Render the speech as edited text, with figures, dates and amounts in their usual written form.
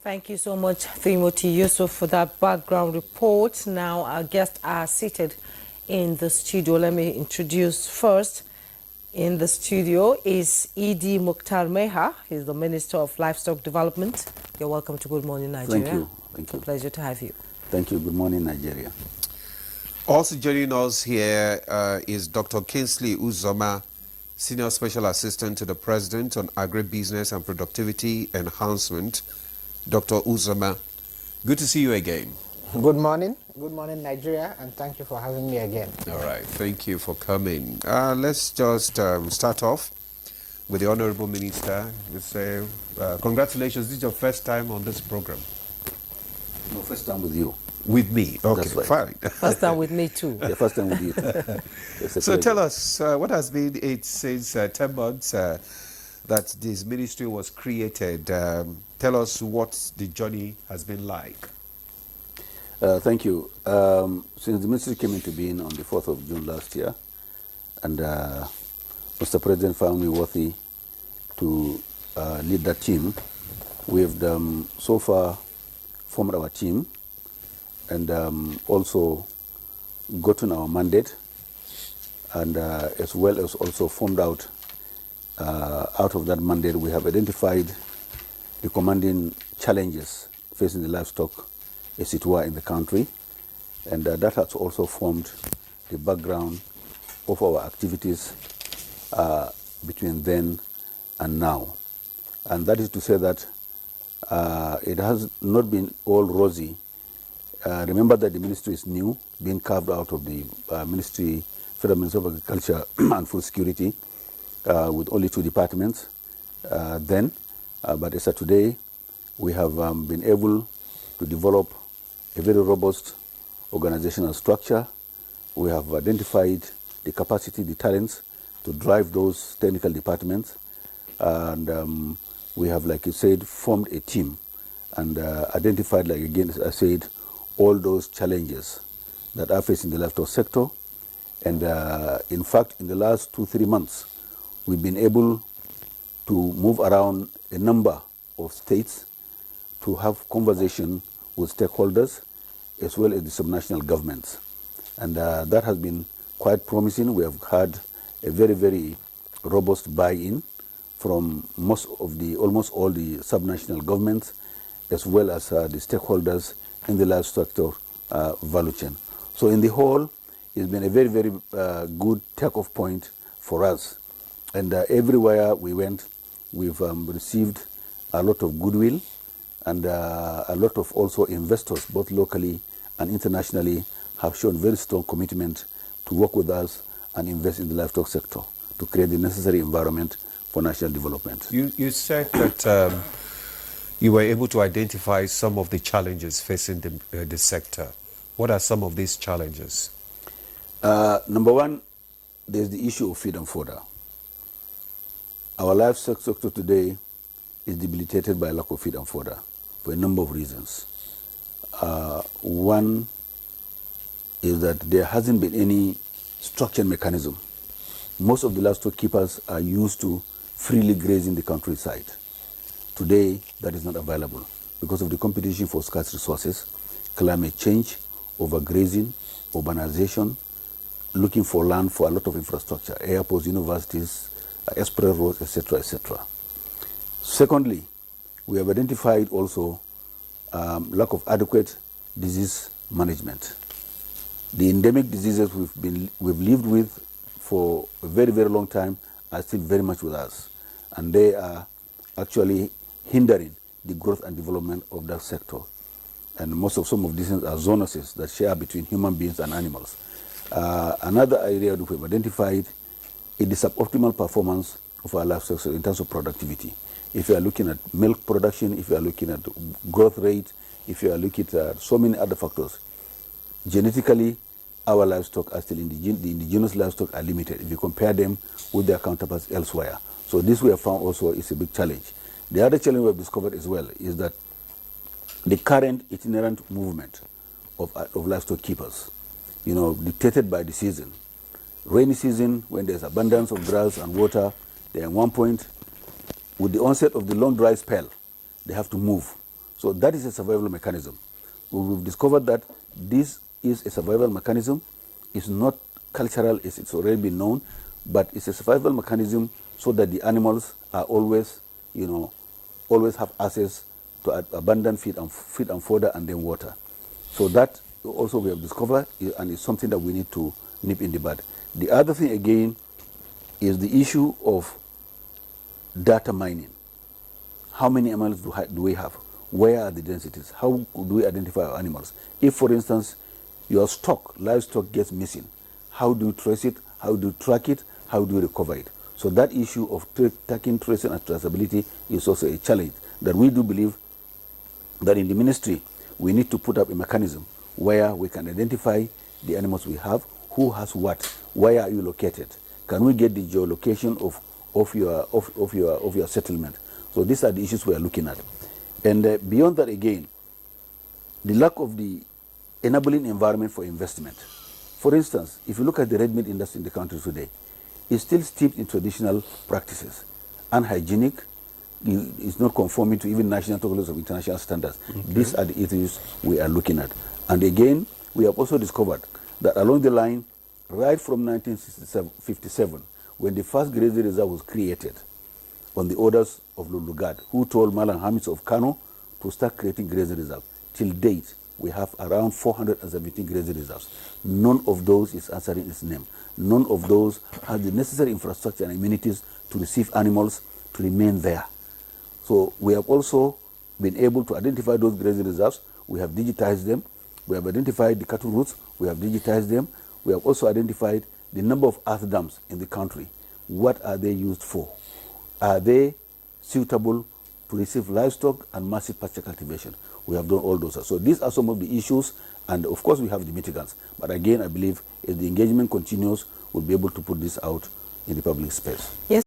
Thank you so much, Timothy Yusuf, for that background report. Now, our guests are seated in the studio. Let me introduce first. In the studio is E.D. Mukhtar Meha. He's the Minister of Livestock Development. You're welcome to Good Morning, Nigeria. Thank you. Thank you. It's a pleasure to have you. Thank you. Good morning, Nigeria. Also joining us here is Dr. Kingsley Uzoma, Senior Special Assistant to the President on Agribusiness and Productivity Enhancement. Dr. Uzoma, good to see you again. Good morning. Good morning, Nigeria, and thank you for having me again. All right. Thank you for coming. Let's just start off with the Honorable Minister. We say, congratulations. This is your first time on this program. No, first time with you. With me? Okay, That's right. fine. First time with me, too. Yeah, first time with you. Too. So tell us, what has been it since 10 months that this ministry was created? Tell us what the journey has been like. Thank you. Since the ministry came into being on the 4th of June last year, and Mr. President found me worthy to lead that team, we have so far formed our team and also gotten our mandate, and as well as also formed out of that mandate, we have identified the commanding challenges facing the livestock as it were in the country, and that has also formed the background of our activities between then and now. And that is to say that it has not been all rosy. Remember that the ministry is new, being carved out of the Federal Ministry of Agriculture and Food Security, with only 2 departments then. But as of today, we have been able to develop a very robust organizational structure. We have identified the capacity, the talents to drive those technical departments. And we have, like you said, formed a team and identified, like again, as I said, all those challenges that are facing the livestock sector. And in fact, in the last 2-3 months, we've been able to move around a number of states to have conversation with stakeholders as well as the subnational governments. And that has been quite promising. We have had a very, very robust buy-in from almost all the subnational governments as well as the stakeholders in the livestock sector value chain. So in the whole, it's been a very, very good take-off point for us. And everywhere we went, we've received a lot of goodwill, and a lot of also investors, both locally and internationally, have shown very strong commitment to work with us and invest in the livestock sector to create the necessary environment for national development. You said that you were able to identify some of the challenges facing the sector. What are some of these challenges? Number one, there's the issue of feed and fodder. Our livestock sector today is debilitated by lack of feed and fodder for a number of reasons. One is that there hasn't been any structured mechanism. Most of the livestock keepers are used to freely grazing the countryside. Today, that is not available because of the competition for scarce resources, climate change, overgrazing, urbanization, looking for land for a lot of infrastructure, airports, universities, express roads, etc., etc. Secondly, we have identified also lack of adequate disease management. The endemic diseases we've lived with for a very, very long time are still very much with us, and they are actually hindering the growth and development of that sector. And some of these things are zoonosis that share between human beings and animals. Another area that we've identified is the suboptimal performance of our livestock in terms of productivity. If you are looking at milk production, if you are looking at growth rate, if you are looking at so many other factors, genetically, our livestock are still, the indigenous livestock are limited if you compare them with their counterparts elsewhere. So this we have found also is a big challenge. The other challenge we have discovered as well is that the current itinerant movement of livestock keepers, dictated by the season. Rainy season, when there's abundance of grass and water, they at one point, with the onset of the long dry spell, they have to move So that is a survival mechanism. We've discovered that this is a survival mechanism. It's not cultural, it's already been known, but it's a survival mechanism so that the animals are always, always have access to abundant feed and fodder and then water. So that also we have discovered, and it's something that we need to nip in the bud. The other thing again is the issue of data mining. How many animals do we have? Where are the densities? How do we identify our animals? If, for instance, your livestock gets missing, how do you trace it? How do you track it? How do you recover it? So that issue of tracking, tracing, and traceability is also a challenge that we do believe that in the ministry we need to put up a mechanism where we can identify the animals we have, who has what, where are you located? Can we get the geolocation of your settlement? So these are the issues we are looking at. And beyond that again, the lack of the enabling environment for investment. For instance, if you look at the red meat industry in the country today, it's still steeped in traditional practices, unhygienic, it's not conforming to even national tolerance of international standards. Okay. These are the issues we are looking at. And again, we have also discovered that along the line, right from 1957, when the first grazing reserve was created, on the orders of Lulugard, who told Malam Hamis of Kano to start creating grazing reserves. Till date, we have around 417 grazing reserves. None of those is answering its name. None of those have the necessary infrastructure and amenities to receive animals to remain there. So we have also been able to identify those grazing reserves. We have digitized them. We have identified the cattle routes. We have digitized them. We have also identified the number of earth dams in the country. What are they used for? Are they suitable to receive livestock and massive pasture cultivation? We have done all those. So these are some of the issues, and of course we have the mitigants. But again, I believe if the engagement continues, we'll be able to put this out in the public space. Yes.